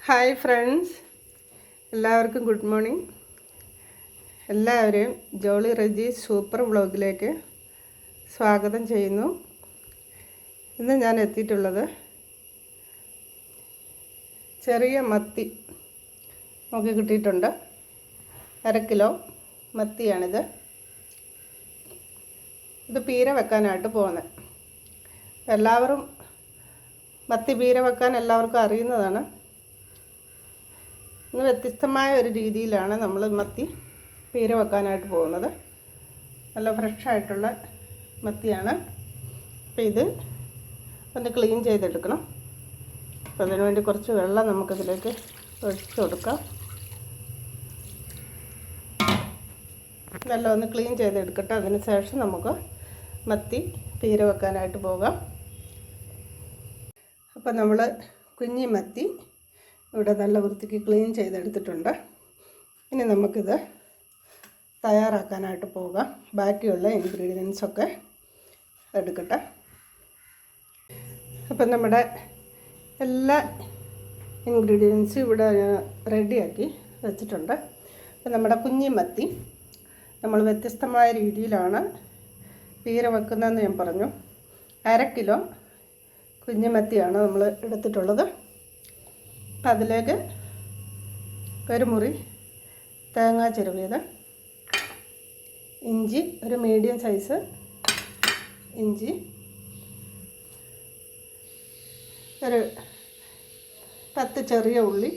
Hi friends, എല്ലാവർക്കും good morning. എല്ലാവരെയും Jolly Reji super വ്ളോഗിലേക്ക് സ്വാഗതം ചെയ്യുന്നു. ഇന്ന് ഞാൻ എത്തിയിട്ടുള്ളത് ചെറിയ മത്തി നോക്കി കിട്ടിയിട്ടുണ്ട്. 1/2 കിലോ മത്തിയാണിത്. ഇത് പീര വെക്കാനായിട്ട് പോകുന്നത്. എല്ലാവരും മത്തി പീര വെക്കാൻ എല്ലാവർക്കും അറിയുന്നതാണ്. ഇന്ന് വ്യത്യസ്തമായ ഒരു രീതിയിലാണ് നമ്മൾ മത്തി പീര വെക്കാനായിട്ട് പോകുന്നത്. നല്ല ഫ്രഷായിട്ടുള്ള മത്തിയാണ്. അപ്പോൾ ഇത് ഒന്ന് ക്ലീൻ ചെയ്തെടുക്കണം. അപ്പോൾ അതിനുവേണ്ടി കുറച്ച് വെള്ളം നമുക്കിതിലേക്ക് ഒഴിച്ച് കൊടുക്കാം. വെള്ളം ഒന്ന് ക്ലീൻ ചെയ്തെടുക്കട്ടെ. അതിന് ശേഷം നമുക്ക് മത്തി പീര വെക്കാനായിട്ട് പോകാം. അപ്പോൾ നമ്മൾ കുഞ്ഞി മത്തി ഇവിടെ നല്ല വൃത്തിക്ക് ക്ലീൻ ചെയ്തെടുത്തിട്ടുണ്ട്. ഇനി നമുക്കിത് തയ്യാറാക്കാനായിട്ട് പോകാം. ബാക്കിയുള്ള ഇൻഗ്രീഡിയൻസൊക്കെ എടുക്കട്ടെ. അപ്പം നമ്മുടെ എല്ലാ ഇൻഗ്രീഡിയൻസും ഇവിടെ റെഡിയാക്കി വെച്ചിട്ടുണ്ട്. അപ്പം നമ്മുടെ കുഞ്ഞി മത്തി നമ്മൾ വ്യത്യസ്തമായ രീതിയിലാണ് പീര വെക്കുന്നതെന്ന് ഞാൻ പറഞ്ഞു. 1/2 കിലോ കുഞ്ഞി മത്തിയാണ് നമ്മൾ എടുത്തിട്ടുള്ളത്. അപ്പം അതിലേക്ക് ഒരു മുറി തേങ്ങ ചിരവിയത്, ഇഞ്ചി ഒരു മീഡിയം സൈസ് ഇഞ്ചി, ഒരു 10 ചെറിയ ഉള്ളി,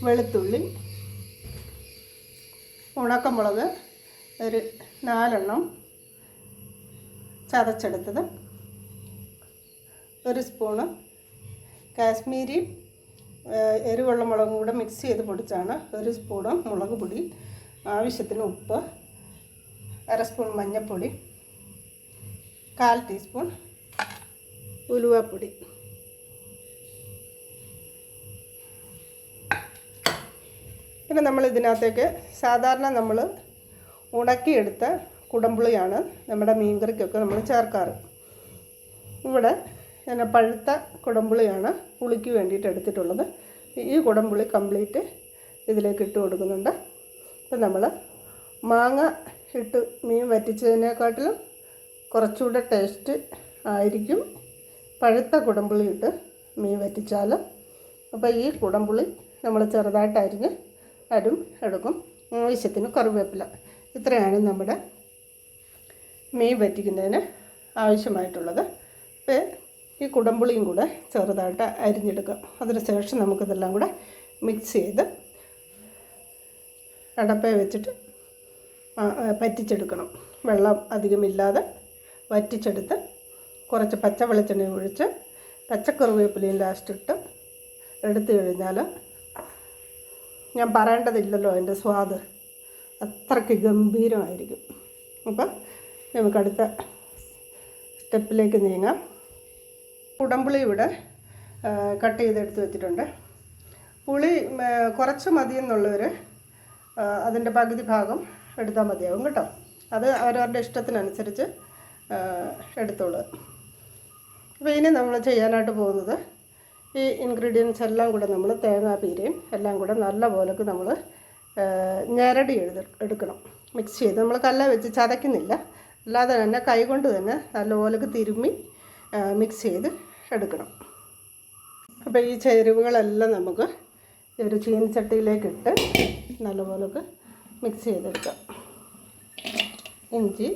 വെളുത്തുള്ളി, ഉണക്കമുളക് ഒരു 4 ചതച്ചെടുത്തത്, 1 സ്പൂണ് കാശ്മീരി എരിവുള്ള മുളകും കൂടെ മിക്സ് ചെയ്ത് പൊടിച്ചാണ്. 1 സ്പൂണ് മുളക് പൊടി, ആവശ്യത്തിന് ഉപ്പ്, 1/2 സ്പൂൺ മഞ്ഞൾപ്പൊടി, 1/4 ടീസ്പൂൺ ഉലുവാപ്പൊടി. പിന്നെ നമ്മൾ ഇതിനകത്തേക്ക് സാധാരണ നമ്മൾ ഉണക്കിയെടുത്ത കുടംപുളിയാണ് നമ്മുടെ മീൻകറിക്കൊക്കെ നമ്മൾ ചേർക്കാറ്. ഇവിടെ ഞാൻ പഴുത്ത കുടംപുളിയാണ് പുളിക്ക് വേണ്ടിയിട്ട് എടുത്തിട്ടുള്ളത്. ഈ കുടംപുളി കംപ്ലീറ്റ് ഇതിലേക്ക് ഇട്ട് കൊടുക്കുന്നുണ്ട്. അപ്പം നമ്മൾ മാങ്ങ ഇട്ട് മീൻ വറ്റിച്ചതിനെക്കാട്ടിലും കുറച്ചുകൂടെ ടേസ്റ്റ് ആയിരിക്കും പഴുത്ത കുടംപുളി ഇട്ട് മീൻ വറ്റിച്ചാൽ. അപ്പോൾ ഈ കുടംപുളി നമ്മൾ ചെറുതായിട്ട് അരിഞ്ഞ് എടുക്കും. ആവശ്യത്തിന് കറിവേപ്പില. ഇത്രയാണ് നമ്മുടെ മീൻ വറ്റിക്കുന്നതിന് ആവശ്യമായിട്ടുള്ളത്. അപ്പോൾ ഈ കുടംപുളിയും കൂടെ ചെറുതായിട്ട് അരിഞ്ഞെടുക്കാം. അതിന് ശേഷം നമുക്കിതെല്ലാം കൂടെ മിക്സ് ചെയ്ത് അടപ്പേ വെച്ചിട്ട് പറ്റിച്ചെടുക്കണം. വെള്ളം അധികമില്ലാതെ വറ്റിച്ചെടുത്ത് കുറച്ച് പച്ച വെളിച്ചെണ്ണ ഒഴിച്ച് പച്ചക്കറിവേപ്പിലയും ലാസ്റ്റ് ഇട്ട് എടുത്തു കഴിഞ്ഞാൽ ഞാൻ പറയേണ്ടതില്ലല്ലോ, അതിൻ്റെ സ്വാദ് അത്രയ്ക്ക് ഗംഭീരമായിരിക്കും. അപ്പം നമുക്കടുത്ത സ്റ്റെപ്പിലേക്ക് നീങ്ങാം. കുടംപുളി ഇവിടെ കട്ട് ചെയ്തെടുത്ത് വെച്ചിട്ടുണ്ട്. പുളി കുറച്ച് മതിയെന്നുള്ളവർ അതിൻ്റെ പകുതി ഭാഗം എടുത്താൽ മതിയാവും കേട്ടോ. അത് അവരവരുടെ ഇഷ്ടത്തിനനുസരിച്ച് എടുത്തോളൂ. അപ്പോൾ ഇനി നമ്മൾ ചെയ്യാനായിട്ട് പോകുന്നത് ഈ ഇൻഗ്രീഡിയൻസ് എല്ലാം കൂടെ നമ്മൾ തേങ്ങാപ്പീരയും എല്ലാം കൂടെ നല്ല പോലൊക്കെ നമ്മൾ ഞെരടി എടുക്കണം. മിക്സ് ചെയ്ത് നമ്മൾ കല്ല വെച്ച് ചതയ്ക്കുന്നില്ല, അല്ലാതെ തന്നെ കൈകൊണ്ട് തന്നെ നല്ലപോലൊക്കെ തിരുമ്മി മിക്സ് ചെയ്ത് എടുക്കണം. അപ്പോൾ ഈ ചേരുവകളെല്ലാം നമുക്ക് ഒരു ചീനച്ചട്ടിയിലേക്കിട്ട് നല്ലപോലൊക്കെ മിക്സ് ചെയ്തെടുക്കാം. ഇഞ്ചി,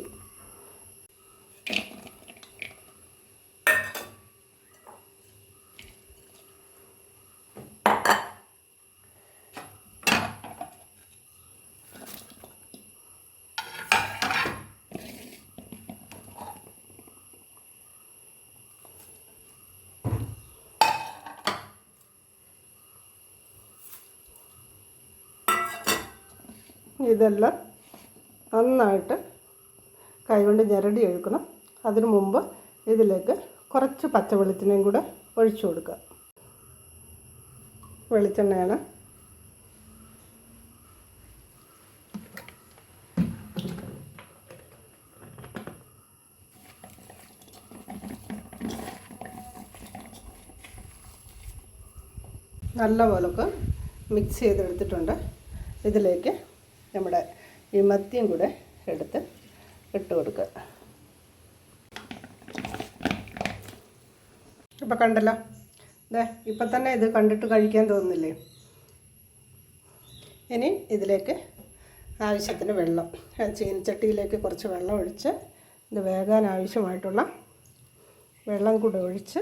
ഇതെല്ലാം നന്നായിട്ട് കൈകൊണ്ട് ഞെരടി എടുക്കണം. അതിനു മുമ്പ് ഇതിലേക്ക് കുറച്ച് പച്ച വെളിച്ചെണ്ണയും കൂടെ ഒഴിച്ചു കൊടുക്കുക. വെളിച്ചെണ്ണയാണ്. നല്ലപോലൊക്കെ മിക്സ് ചെയ്തെടുത്തിട്ടുണ്ട്. ഇതിലേക്ക് നമ്മുടെ ഈ മത്തിയും കൂടെ എടുത്ത് ഇട്ട് കൊടുക്കുക. ഇപ്പോൾ കണ്ടല്ലോ, ഇപ്പം തന്നെ ഇത് കണ്ടിട്ട് കഴിക്കാൻ തോന്നുന്നില്ലേ? ഇനി ഇതിലേക്ക് ആവശ്യത്തിന് വെള്ളം, ചീനച്ചട്ടിയിലേക്ക് കുറച്ച് വെള്ളം ഒഴിച്ച് ഇത് വേകാൻ ആവശ്യമായിട്ടുള്ള വെള്ളം കൂടെ ഒഴിച്ച്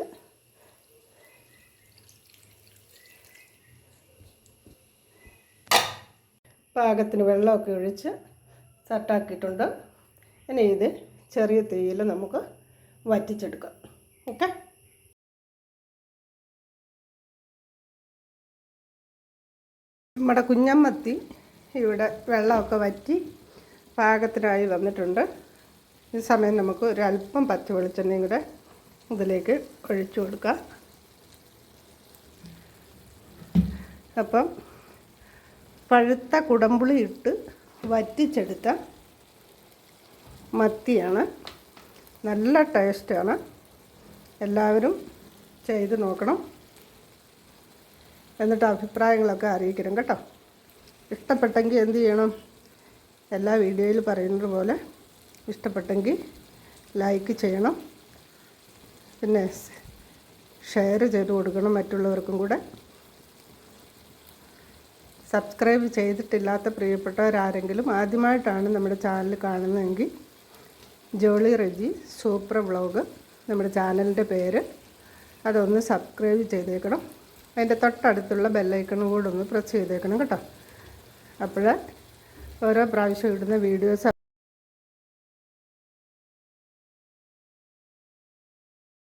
പാകത്തിന് വെള്ളമൊക്കെ ഒഴിച്ച് സെറ്റാക്കിയിട്ടുണ്ട്. ഇനി ഇത് ചെറിയ തീയിൽ നമുക്ക് വറ്റിച്ചെടുക്കാം. ഓക്കെ, നമ്മുടെ കുഞ്ഞമ്മത്തി ഇവിടെ വെള്ളമൊക്കെ വറ്റി പാകത്തിനായി വന്നിട്ടുണ്ട്. ഈ സമയം നമുക്ക് ഒരല്പം പച്ച വെളിച്ചെണ്ണയും കൂടെ ഇതിലേക്ക് ഒഴിച്ചു കൊടുക്കാം. അപ്പം പഴുത്ത കുടംപുളി ഇട്ട് വറ്റിച്ചെടുത്ത മത്തിയാണ്. നല്ല ടേസ്റ്റാണ്. എല്ലാവരും ചെയ്ത് നോക്കണം. എന്നിട്ട് അഭിപ്രായങ്ങളൊക്കെ അറിയിക്കണം കേട്ടോ. ഇഷ്ടപ്പെട്ടെങ്കിൽ എന്ത് ചെയ്യണം? എല്ലാ വീഡിയോയിൽ പറയുന്നത് പോലെ ഇഷ്ടപ്പെട്ടെങ്കിൽ ലൈക്ക് ചെയ്യണം, പിന്നെ ഷെയർ ചെയ്ത് കൊടുക്കണം മറ്റുള്ളവർക്കും കൂടെ. സബ്സ്ക്രൈബ് ചെയ്തിട്ടില്ലാത്ത പ്രിയപ്പെട്ടവരാരെങ്കിലും ആദ്യമായിട്ടാണ് നമ്മുടെ ചാനൽ കാണുന്നതെങ്കിൽ ജോളി റെജി സൂപ്പർ വ്ളോഗ് നമ്മുടെ ചാനലിൻ്റെ പേര്, അതൊന്ന് സബ്സ്ക്രൈബ് ചെയ്തേക്കണം. അതിൻ്റെ തൊട്ടടുത്തുള്ള ബെല്ലൈക്കണും കൂടെ ഒന്ന് പ്രസ് ചെയ്തേക്കണം കേട്ടോ. അപ്പോൾ ഓരോ പ്രാവശ്യം ഇടുന്ന വീഡിയോസ്